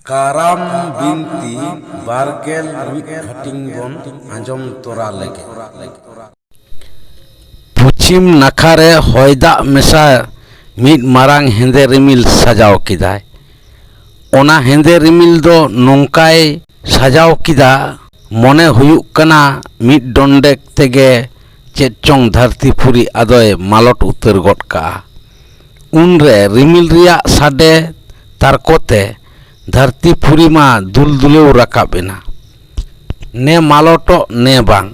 ᱠᱟᱨᱟᱢ ᱵᱤᱱᱛᱤ ᱵᱟᱨᱜᱮᱞ ᱢᱤᱫ ᱦᱟᱹᱴᱤᱧ ᱵᱚᱱ ᱟᱸᱡᱚᱢ ᱛᱚᱨᱟ ᱞᱮᱜᱮ᱾ ᱯᱚᱪᱷᱤᱢ ᱱᱟᱠᱷᱟᱨᱮ ᱦᱚᱭ ᱫᱟᱜ ᱢᱮᱥᱟ ᱢᱤᱫ ᱢᱟᱨᱟᱝ ᱦᱮᱸᱫᱮ ᱨᱤᱢᱤᱞ ᱥᱟᱡᱟᱣ ᱠᱮᱫᱟᱭ᱾ ᱚᱱᱟ ᱦᱮᱸᱫᱮ ᱨᱤᱢᱤᱞ ᱫᱚ ᱱᱚᱝᱠᱟᱭ ᱥᱟᱡᱟᱣ ᱠᱮᱫᱟ, ᱢᱚᱱᱮ ᱦᱩᱭᱩᱜ ᱠᱟᱱᱟ ᱢᱤᱫ ᱰᱚᱸᱰᱮᱠ ᱛᱮᱜᱮ ᱪᱮᱫ ᱪᱚᱝ ᱫᱷᱟᱹᱨᱛᱤ ᱯᱩᱨᱤ ᱟᱫᱚᱭ ᱢᱟᱞᱚᱴ ᱩᱛᱟᱹᱨ ᱜᱚᱫ ᱠᱟᱜᱼᱟ᱾ ᱩᱱᱨᱮ ᱨᱤᱢᱤᱞ ᱨᱮᱭᱟᱜ ᱥᱟᱰᱮ ᱛᱟᱨᱠᱚᱛᱮ ᱫᱷᱟᱹᱨᱛᱤ ᱯᱩᱨᱤ ᱢᱟ ᱫᱩᱞᱫᱩᱞᱟᱹᱣ ᱨᱟᱠᱟᱵ ᱮᱱᱟ᱾ ᱱᱮ ᱢᱟᱞᱚᱴᱚᱜ ᱱᱮ ᱵᱟᱝ᱾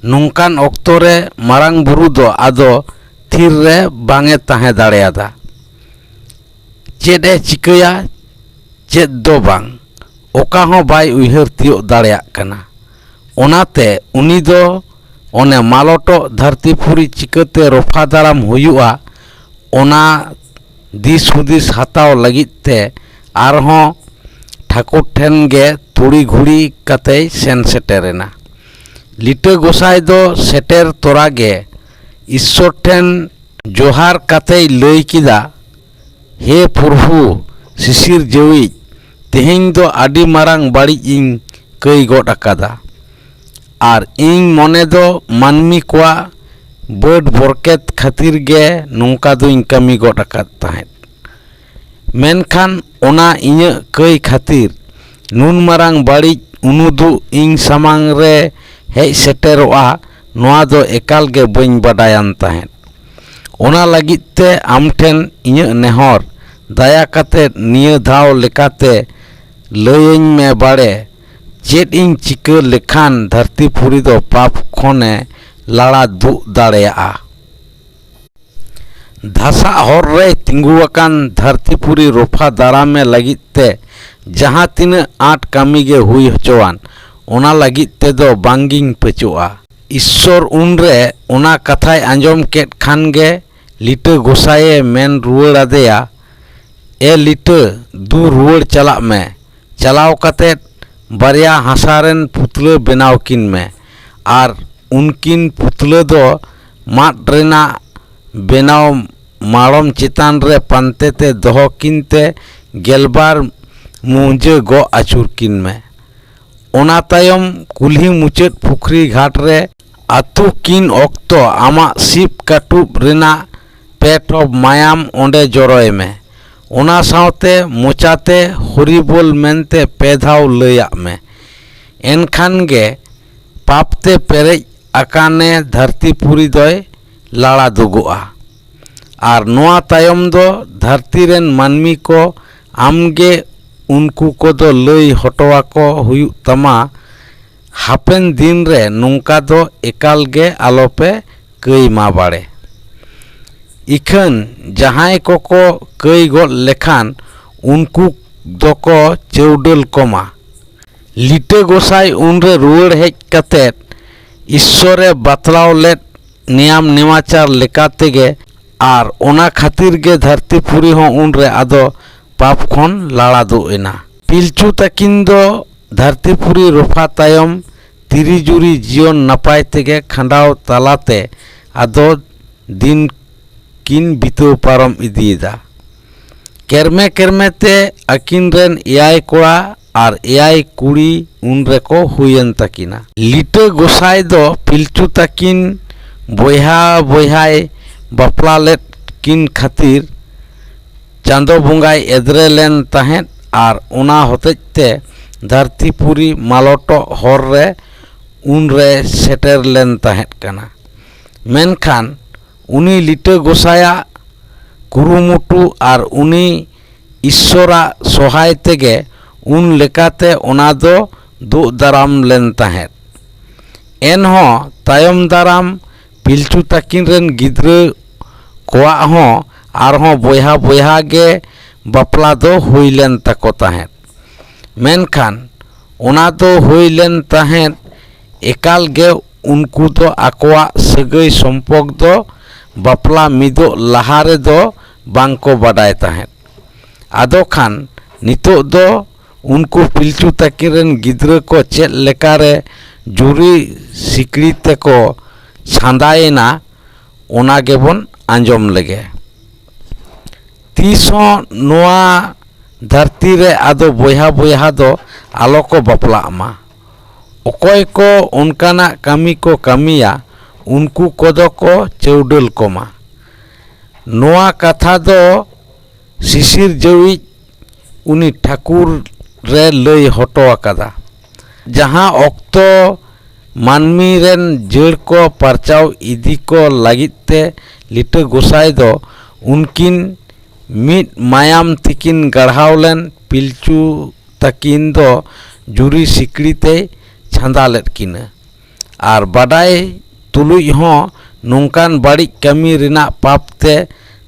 ᱱᱚᱝᱠᱟᱱ ᱚᱠᱛᱚ ᱨᱮ ᱢᱟᱨᱟᱝ ᱵᱩᱨᱩ ᱫᱚ ᱟᱫᱚ ᱛᱷᱤᱨ ᱨᱮ ᱵᱟᱝᱼᱮ ᱛᱟᱦᱮᱸ ᱫᱟᱲᱮᱭᱟᱫᱟ᱾ ᱪᱮᱫ ᱮ ᱪᱤᱠᱟᱹᱭᱟ ᱪᱮᱫ ᱫᱚ ᱵᱟᱝ, ᱚᱠᱟ ᱦᱚᱸ ᱵᱟᱭ ᱩᱭᱦᱟᱹᱨ ᱛᱤᱭᱳᱜ ᱫᱟᱲᱮᱭᱟᱜ ᱠᱟᱱᱟ᱾ ᱚᱱᱟᱛᱮ ᱩᱱᱤ ᱫᱚ ᱚᱱᱮ ᱢᱟᱞᱚᱴᱚᱜ ᱫᱷᱟᱹᱨᱛᱤ ᱯᱩᱨᱤ ᱪᱤᱠᱟᱹᱛᱮ ᱨᱚᱯᱷᱟ ᱫᱟᱨᱟᱢ ᱦᱩᱭᱩᱜᱼᱟ, ᱚᱱᱟ ᱫᱤᱥ ᱦᱩᱫᱤᱥ ᱦᱟᱛᱟᱣ ᱞᱟᱹᱜᱤᱫ ᱛᱮ ᱟᱨᱦᱚᱸ ᱴᱷᱟᱹᱠᱩᱨ ᱴᱷᱮᱱ ᱜᱮ ᱛᱩᱲᱤ ᱜᱷᱩᱲᱤ ᱠᱟᱛᱮᱭ ᱥᱮᱱ ᱥᱮᱴᱮᱨᱮᱱᱟ᱾ ᱞᱤᱴᱟᱹ ᱜᱚᱸᱥᱟᱭ ᱫᱚ ᱥᱮᱴᱮᱨ ᱛᱚᱨᱟᱜᱮ ᱤᱥᱥᱚᱨ ᱴᱷᱮᱱ ᱡᱚᱦᱟᱨ ᱠᱟᱛᱮᱭ ᱞᱟᱹᱭ ᱠᱮᱫᱟ, ᱦᱮ ᱯᱨᱚᱵᱷᱩ ᱥᱤᱥᱤᱨ ᱡᱟᱹᱣᱤᱡ, ᱛᱮᱦᱮᱧ ᱫᱚ ᱟᱹᱰᱤ ᱢᱟᱨᱟᱝ ᱵᱟᱹᱲᱤᱡ ᱤᱧ ᱠᱟᱹᱭ ᱜᱚᱫ ᱟᱠᱟᱫᱟ᱾ ᱟᱨ ᱤᱧ ᱢᱚᱱᱮ ᱫᱚ ᱢᱟᱹᱱᱢᱤ ᱠᱚᱣᱟᱜ ᱵᱟᱹᱰ ᱵᱚᱨᱠᱮᱛ ᱠᱷᱟᱹᱛᱤᱨ ᱜᱮ ᱱᱚᱝᱠᱟ ᱫᱩᱧ ᱠᱟᱹᱢᱤ ᱜᱚᱫ ᱟᱠᱟᱫ ᱛᱟᱦᱮᱸᱫ᱾ ᱢᱮᱱᱠᱷᱟᱱ ᱚᱱᱟ ᱤᱧᱟᱹᱜ ᱠᱟᱹᱭ ᱠᱷᱟᱹᱛᱤᱨ ᱱᱩᱱ ᱢᱟᱨᱟᱝ ᱵᱟᱹᱲᱤᱡ ᱩᱱᱩᱫᱩᱜ ᱤᱧ ᱥᱟᱢᱟᱝ ᱨᱮ ᱦᱮᱡ ᱥᱮᱴᱮᱨᱚᱜᱼᱟ, ᱱᱚᱣᱟ ᱫᱚ ᱮᱠᱟᱞ ᱜᱮ ᱵᱟᱹᱧ ᱵᱟᱰᱟᱭᱟᱱ ᱛᱟᱦᱮᱸᱫ᱾ ᱚᱱᱟ ᱞᱟᱹᱜᱤᱫ ᱛᱮ ᱟᱢ ᱴᱷᱮᱱ ᱤᱧᱟᱹᱜ ᱱᱮᱦᱚᱨ, ᱫᱟᱭᱟ ᱠᱟᱛᱮᱫ ᱱᱤᱭᱟᱹ ᱫᱷᱟᱣ ᱞᱮᱠᱟᱛᱮ ᱞᱟᱹᱭᱟᱹᱧ ᱢᱮ ᱵᱟᱲᱮ, ᱪᱮᱫ ᱤᱧ ᱪᱤᱠᱟᱹ ᱞᱮᱠᱷᱟᱱ ᱫᱷᱟᱹᱨᱛᱤ ᱯᱩᱨᱤ ᱫᱚ ᱯᱟᱯ ᱠᱷᱚᱱᱮ ᱞᱟᱲᱟ ᱫᱩᱜ ᱫᱟᱲᱮᱭᱟᱜᱼᱟ᱾ ᱫᱷᱟᱥᱟᱜ ᱦᱚᱨ ᱨᱮᱭ ᱛᱤᱸᱜᱩ ᱟᱠᱟᱱ ᱫᱷᱟᱹᱨᱛᱤ ᱯᱩᱨᱤ ᱨᱚᱯᱷᱟ ᱫᱟᱨᱟᱢᱮ ᱞᱟᱹᱜᱤᱫ ᱛᱮ ᱡᱟᱦᱟᱸ ᱛᱤᱱᱟᱹᱜ ᱟᱸᱴ ᱠᱟᱹᱢᱤ ᱜᱮ ᱦᱩᱭ ᱦᱚᱪᱚᱣᱟᱱ, ᱚᱱᱟ ᱞᱟᱹᱜᱤᱫ ᱛᱮᱫᱚ ᱵᱟᱝᱜᱤᱧ ᱯᱟᱹᱪᱚᱜᱼᱟ᱾ ᱤᱥᱥᱚᱨ ᱩᱱᱨᱮ ᱚᱱᱟ ᱠᱟᱛᱷᱟᱭ ᱟᱸᱡᱚᱢ ᱠᱮᱫ ᱠᱷᱟᱱ ᱜᱮ ᱞᱤᱴᱟᱹ ᱜᱚᱸᱥᱟᱭᱮ ᱢᱮᱱ ᱨᱩᱣᱟᱹᱲ ᱟᱫᱮᱭᱟ, ᱮ ᱞᱤᱴᱟᱹ, ᱫᱩ ᱨᱩᱣᱟᱹᱲ ᱪᱟᱞᱟᱜ ᱢᱮ᱾ ᱪᱟᱞᱟᱣ ᱠᱟᱛᱮᱫ ᱵᱟᱨᱭᱟ ᱦᱟᱥᱟ ᱨᱮᱱ ᱯᱩᱛᱞᱟᱹ ᱵᱮᱱᱟᱣ ᱠᱤᱱ ᱢᱮ ᱟᱨ ᱩᱱᱠᱤᱱ ᱯᱩᱛᱞᱟᱹ ᱫᱚ ᱢᱟᱫ ᱨᱮᱱᱟᱜ ᱵᱮᱱᱟᱣ ᱢᱟᱲᱚᱢ ᱪᱮᱛᱟᱱ ᱨᱮ ᱯᱟᱱᱛᱮ ᱛᱮ ᱫᱚᱦᱚ ᱠᱤᱱ ᱛᱮ ᱜᱮᱞᱵᱟᱨ ᱢᱩᱦᱡᱟᱹ ᱜᱚᱜ ᱟᱹᱪᱩᱨ ᱠᱤᱱ ᱢᱮ᱾ ᱚᱱᱟ ᱛᱟᱭᱚᱢ ᱠᱩᱞᱦᱤ ᱢᱩᱪᱟᱹᱫ ᱯᱩᱠᱷᱨᱤ ᱜᱷᱟᱴ ᱨᱮ ᱟᱹᱛᱩ ᱠᱤᱱ ᱚᱠᱛᱚ ᱟᱢᱟᱜ ᱥᱤᱵ ᱠᱟᱹᱴᱩᱵ ᱨᱮᱱᱟᱜ ᱯᱮ ᱴᱷᱚᱯ ᱢᱟᱭᱟᱢ ᱚᱸᱰᱮ ᱡᱚᱨᱚᱭ ᱢᱮ᱾ ᱚᱱᱟ ᱥᱟᱶᱛᱮ ᱢᱚᱪᱟᱛᱮ ᱦᱚᱨᱤᱵᱚᱞ ᱢᱮᱱᱛᱮ 5 ᱫᱷᱟᱣ ᱞᱟᱹᱭᱟᱜ ᱢᱮ᱾ ᱮᱱᱠᱷᱟᱱ ᱜᱮ ᱯᱟᱯ ᱛᱮ ᱯᱮᱨᱮᱡ ᱟᱠᱟᱱᱮ ᱫᱷᱟᱹᱨᱛᱤ ᱯᱩᱨᱤ ᱫᱚᱭ ᱞᱟᱲᱟ ᱫᱩᱜᱚᱜᱼᱟ᱾ ᱟᱨ ᱱᱚᱣᱟ ᱛᱟᱭᱚᱢ ᱫᱚ ᱫᱷᱟᱹᱨᱛᱤ ᱨᱮᱱ ᱢᱟᱹᱱᱢᱤ ᱠᱚ ᱟᱢᱜᱮ ᱩᱱᱠᱩ ᱠᱚᱫᱚ ᱞᱟᱹᱭ ᱦᱚᱴᱚᱣᱟᱠᱚ ᱦᱩᱭᱩᱜ ᱛᱟᱢᱟ, ᱦᱟᱯᱮᱱ ᱫᱤᱱ ᱨᱮ ᱱᱚᱝᱠᱟ ᱫᱚ ᱮᱠᱟᱞ ᱜᱮ ᱟᱞᱚᱯᱮ ᱠᱟᱹᱭ ᱢᱟ ᱵᱟᱲᱮ᱾ ᱤᱠᱷᱟᱹᱱ ᱡᱟᱦᱟᱸᱭ ᱠᱚᱠᱚ ᱠᱟᱹᱭ ᱜᱚᱫ ᱞᱮᱠᱷᱟᱱ ᱩᱱᱠᱩ ᱫᱚᱠᱚ ᱪᱟᱹᱣᱰᱟᱹᱞ ᱠᱚᱢᱟ᱾ ᱞᱤᱴᱟᱹ ᱜᱚᱸᱥᱟᱭ ᱩᱱᱨᱮ ᱨᱩᱣᱟᱹᱲ ᱦᱮᱡ ᱠᱟᱛᱮᱫ ᱤᱥᱥᱚᱨᱮ ᱵᱟᱛᱞᱟᱣ ᱞᱮᱫ ᱱᱮᱭᱟᱢ ᱱᱮᱢᱟᱪᱟᱨ ᱞᱮᱠᱟ ᱛᱮᱜᱮ ᱟᱨ ᱚᱱᱟ ᱠᱷᱟᱹᱛᱤᱨ ᱜᱮ ᱫᱷᱟᱹᱨᱛᱤ ᱯᱩᱨᱤ ᱦᱚᱸ ᱩᱱᱨᱮ ᱟᱫᱚ ᱯᱟᱯ ᱠᱷᱚᱱ ᱞᱟᱲᱟ ᱫᱩᱜ ᱮᱱᱟ᱾ ᱯᱤᱞᱪᱩ ᱛᱟᱹᱠᱤᱱ ᱫᱚ ᱫᱷᱟᱹᱨᱛᱤ ᱯᱩᱨᱤ ᱨᱚᱯᱷᱟ ᱛᱟᱭᱚᱢ ᱛᱤᱨᱤ ᱡᱩᱨᱤ ᱡᱤᱭᱚᱱ ᱱᱟᱯᱟᱭ ᱛᱮᱜᱮ ᱠᱷᱟᱸᱰᱟᱣ ᱛᱟᱞᱟᱛᱮ ᱟᱫᱚ ᱫᱤᱱ ᱠᱤᱱ ᱵᱤᱛᱟᱹᱣ ᱯᱟᱨᱚᱢ ᱤᱫᱤᱭᱮᱫᱟ᱾ ᱠᱮᱨᱢᱮ ᱠᱮᱨᱢᱮ te ᱟᱹᱠᱤᱱ ᱨᱮᱱ 7 ᱠᱚᱲᱟ ᱟᱨ 7 ᱠᱩᱲᱤ ᱩᱱ ᱨᱮᱠᱚ ᱦᱩᱭᱮᱱ ᱛᱟᱹᱠᱤᱱᱟ᱾ ᱞᱤᱴᱟᱹ ᱜᱚᱸᱥᱟᱭ ᱫᱚ ᱯᱤᱞᱪᱩ ᱛᱟᱹᱠᱤᱱ ᱵᱚᱭᱦᱟ ᱵᱚᱭᱦᱟᱭ ᱵᱟᱯᱞᱟ ᱞᱮᱫ ᱠᱤᱱ ᱠᱷᱟᱹᱛᱤᱨ ᱪᱟᱸᱫᱳ ᱵᱚᱸᱜᱟᱭ ᱮᱫᱽᱨᱮ ᱞᱮᱱ ᱛᱟᱦᱮᱸᱫ ᱟᱨ ᱚᱱᱟ ᱦᱚᱛᱮᱡ te ᱫᱷᱟᱹᱨᱛᱤ ᱯᱩᱨᱤ ᱢᱟᱞᱚᱴᱚᱜ ᱦᱚᱨ ᱨᱮ ᱩᱱᱨᱮ ᱥᱮᱴᱮᱨ ᱞᱮᱱ ᱛᱟᱦᱮᱸᱫ ᱠᱟᱱᱟ᱾ ᱢᱮᱱᱠᱷᱟᱱ ᱩᱱᱤ ᱞᱤᱴᱟᱹ ᱜᱚᱸᱥᱟᱭᱟᱜ ᱠᱩᱨᱩᱢᱩᱴᱩ ᱟᱨ ᱩᱱᱤ ᱤᱥᱥᱚᱨᱟᱜ ᱥᱚᱦᱟᱭ ᱛᱮᱜᱮ ᱩᱱ ᱞᱮᱠᱟᱛᱮ ᱚᱱᱟ ᱫᱚ ᱫᱩᱜ ᱫᱟᱨᱟᱢ ᱞᱮᱱ ᱛᱟᱦᱮᱸᱫ᱾ ᱮᱱᱦᱚᱸ ᱛᱟᱭᱚᱢ ᱫᱟᱨᱟᱢ ᱯᱤᱞᱪᱩ ᱛᱟᱹᱠᱤᱱ ᱨᱮᱱ ᱜᱤᱫᱽᱨᱟᱹ ᱠᱚᱣᱟᱜ ᱦᱚᱸ ᱟᱨᱦᱚᱸ ᱵᱚᱭᱦᱟ ᱵᱚᱭᱦᱟ ᱜᱮ ᱵᱟᱯᱞᱟ ᱫᱚ ᱦᱩᱭ ᱞᱮᱱ ᱛᱟᱠᱚ ᱛᱟᱦᱮᱸᱫ᱾ ᱢᱮᱱᱠᱷᱟन ᱚᱱᱟ ᱫᱚ ᱦᱩᱭ ᱞᱮᱱ ᱛᱟᱦᱮᱸᱫ ᱮᱠᱟᱞ ᱜᱮ ᱩᱱᱠᱩ ᱫᱚ ᱟᱠᱚᱣᱟᱜ ᱥᱟᱹᱜᱟᱹᱭ ᱥᱚᱢᱯᱚᱠ ᱫᱚ ᱵᱟᱯᱞᱟ ᱢᱤᱫᱚᱜ ᱞᱟᱦᱟ ᱨᱮᱫᱚ ᱵᱟᱝᱠᱚ ᱵᱟᱰᱟᱭ ᱛᱟᱦᱮᱸᱫ᱾ ᱟᱫᱚ ᱠᱷᱟᱱ ᱱᱤᱛᱚᱜ ᱫᱚ ᱩᱱᱠᱩ ᱯᱤᱞᱪᱩ ᱛᱟᱹᱠᱤᱱ ᱨᱮᱱ ᱜᱤᱫᱽᱨᱟᱹ ᱠᱚ ᱪᱮᱫ ᱞᱮᱠᱟᱨᱮ ᱡᱩᱨᱤ ᱥᱤᱠᱲᱤ ᱛᱮᱠᱚ ᱪᱷᱟᱸᱫᱟᱭᱮᱱᱟ, ᱚᱱᱟ ᱜᱮᱵᱚᱱ ᱟᱸᱡᱚᱢ ᱞᱮᱜᱮ᱾ ᱛᱤᱥ ᱦᱚᱸ ᱱᱚᱣᱟ धरती रे आदो बोया बोया दो आलो को बपला मा। अकोय को उनकाना कामी को कामिया उनको कोदो को चौडल को मा। नोआ कथा दो शिशिर जवी उनी ठाकुर रे लई हटो आकादा। जहाँ ऑक्तो मानमी रेन जड़ को परचाव इदी को लागिते लिटे गोसाई दो उनकिन मिट मायाम तिकिन गढ़ावलेन पिलचू तकिन दो जुरी सिकड़ीते छांदा लेत किन आर बाडाय तुलुई हों नोंकान बाड़ी कमी रिना पापते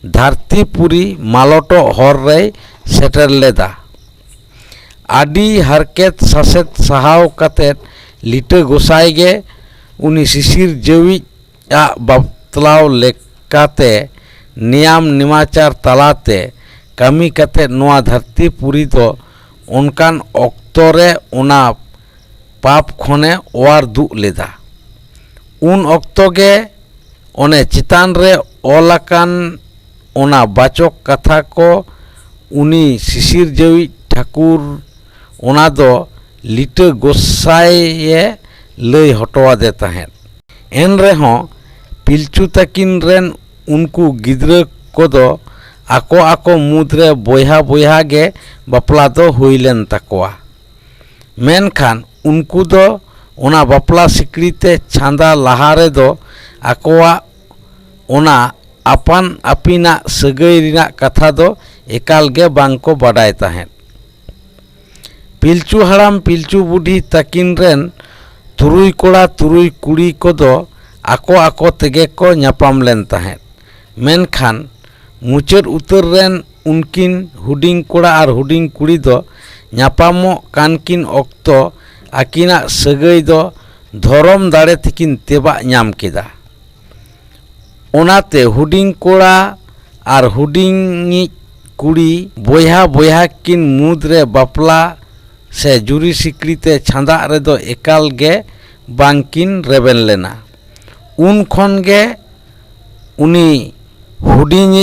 धरतीपुरी मालोटो हर रे सेटर लेदा। आडी हरकेत सासेत सहाव कतेत लिटे गोसाई गे उनी शिशिर जेवी आ बतलाव लेकाते नियम निमाचार तलाते कमी कतेत नोआ धरतीपुरी दो उनकान ऑक्तोरे उना पाप खोने ओर दु लेदा। उन ऑक्तो गे ओने चितान रे ओलाकान ओना बाचक कथा को उनी शिशिर जेवी ठाकुर ओना दो लिटे गोसाई लई हटवा दे तहें। एन रेहों पिलचू तकिन रेन उनको गिद्रा कोदो आको आको मुद्रे बोया बोया गे बपला दो हुईलेन तकवा। मेनखान उनको दो ओना बपला सिकड़ीते छांदा लहारे दो आकोवा ओना अपन अपिना सगई रिना कथा दो एकाल गे बांको बाडाय तहें। पिलचू हड़ाम पिलचू बुढ़ी तकिन रेन तुरुई कोड़ा तुरुई कुड़ी कोदो आको आको तेगे को न्यापाम लेन तहें। मेनखान मुचाद उतर रेन उनकिन हुडिंग कोड़ा आर हुडिंग कुड़ी दो न्यापामो कानकिन ऑक्तो आकिना सगई दो धरम दाड़े तिकिन तेबा न्याम केदा। ओनाते हुडिंग कोड़ा आर हुडिंग कुड़ी बोया बोया किन मुद्रे बपला से जुरी सिकड़ीते छांदा रे दो एकाल गे बांकिन रेबेन लेना। उन खन गे उनी हुडिंग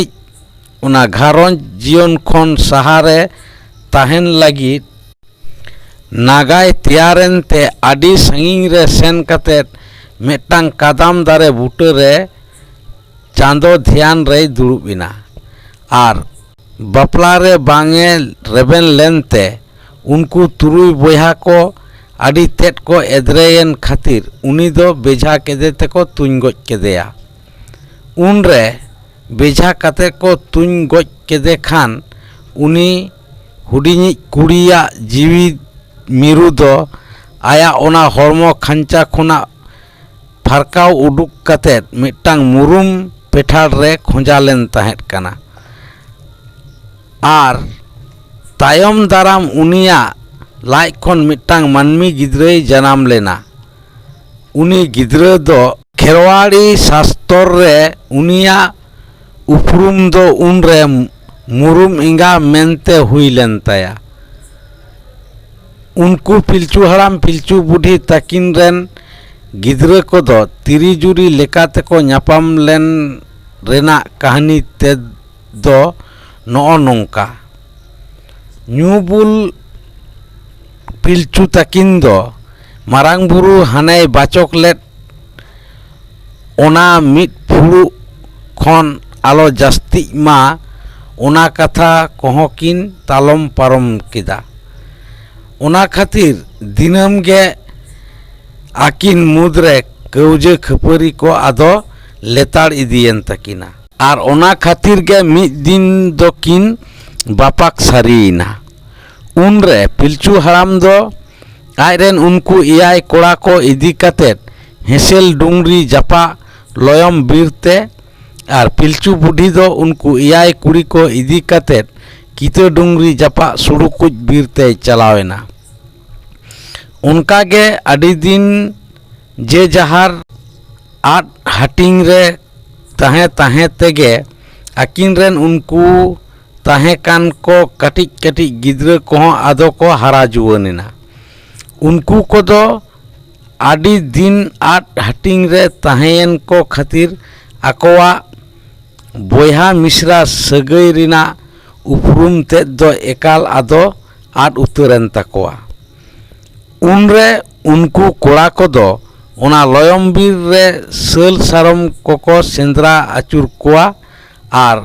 उना घारों जीवन खन सहारे ताहेन लगी नागाय तैयारेन ते आडी संगिंग रे सेन कतेत मेटांग कादाम दारे बूटे रे चांदो ध्यान रे दुड़ुबिना आर बपला रे बांगे रेबेन लेनते उनको तुरुई बोया को आडी तेट को एद्रेयन खातिर उनी दो बेझा केदे तेको तुंग गज केदेया। उन रे बेझा कते को तुंग गज केदे खान उनी हुडिंग कुड़िया जीवी मिरु दो आया ओना हरमो खांचा खुना फारकाव उडुक कतेत मिटांग मुरुम पेठाड़ रे खोजा लेन तहेत कना आर तायम दाराम उनिया लाइक खन मिटांग मानमी गिद्राय जनाम लेना। उनी गिद्रा दो खेरवाड़ी शास्त्र रे उनिया उपरुम दो उन रे मुरुम इंगा मेनते हुई लेन ताया। उनको पिलचू हड़ाम पिलचू बुढ़ी तकिन रेन गिद्रा को दो तिरिजुरी लेकाते को न्यापाम लेन रेना कहानी ते दो नो नोंका। न्यूबुल पिलचू तकिन दो मारांग बुरु हाने बाचक लेट ओना मिट फुड़ू खन आलो जास्ती मा ओना कथा कोहकिन तालम पारम किदा। ओना खातिर दिनम गे आकिन मुद्रे कौजे खपरी को आदो लेताड़ इदियन तकिना आर ओना खातिर गे मिद दिन दोकिन बापाक सारीना। उन रे पिलचू हराम दो आयरेन उनको इयाय कोड़ा को इदी कतेत हेसेल डुंगरी जापा लोयम बीरते आर पिलचू बुढ़ी दो उनको इयाय कुड़ी को इदी कतेत कीते डुंगरी जापा सुड़ुकुज बीरते चलावेना। उनका गे अड़ी दिन जे जहार आठ हटिंग रे तहे तहे तेगे अकिन रेन उनको तहे कान को कटिक कटिक गिद्रा को आदो को हारा जुआनेना। उनको को दो आड़ी दिन आठ हटिंग रे तहेन को खातिर अकोवा बोया मिश्रा सगई रिना उपरूम तेद दो एकाल आदो आद उतरेन तकोआ। उनरे उनको कोड़ा कोदो ओना लयम बीर रे cell Saram cocoa Shendra आचुर कोआ are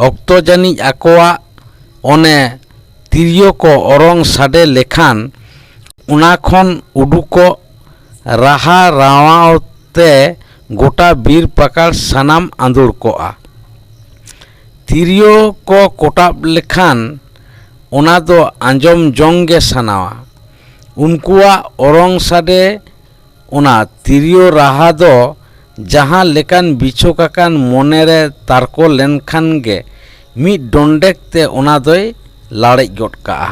ऑक्तो जानी आकोआ ओने तिरियो को ओरंग साडे लेखान उना खन उडुको राहा रावाते गोटा बीर पकाल सानाम आंदुर कोआ। तिरियो को कोटाब लेखान ओना दो आंजम जोंगे सानावा। उनकुआ ओरंग साडे ओना तिरियो राहा दो जहां लेकान बिछोकाकान मोनेरे तारको लेनखान गे मिद डोंडेक ते ओना दोय लाड़ेज गोट काआ।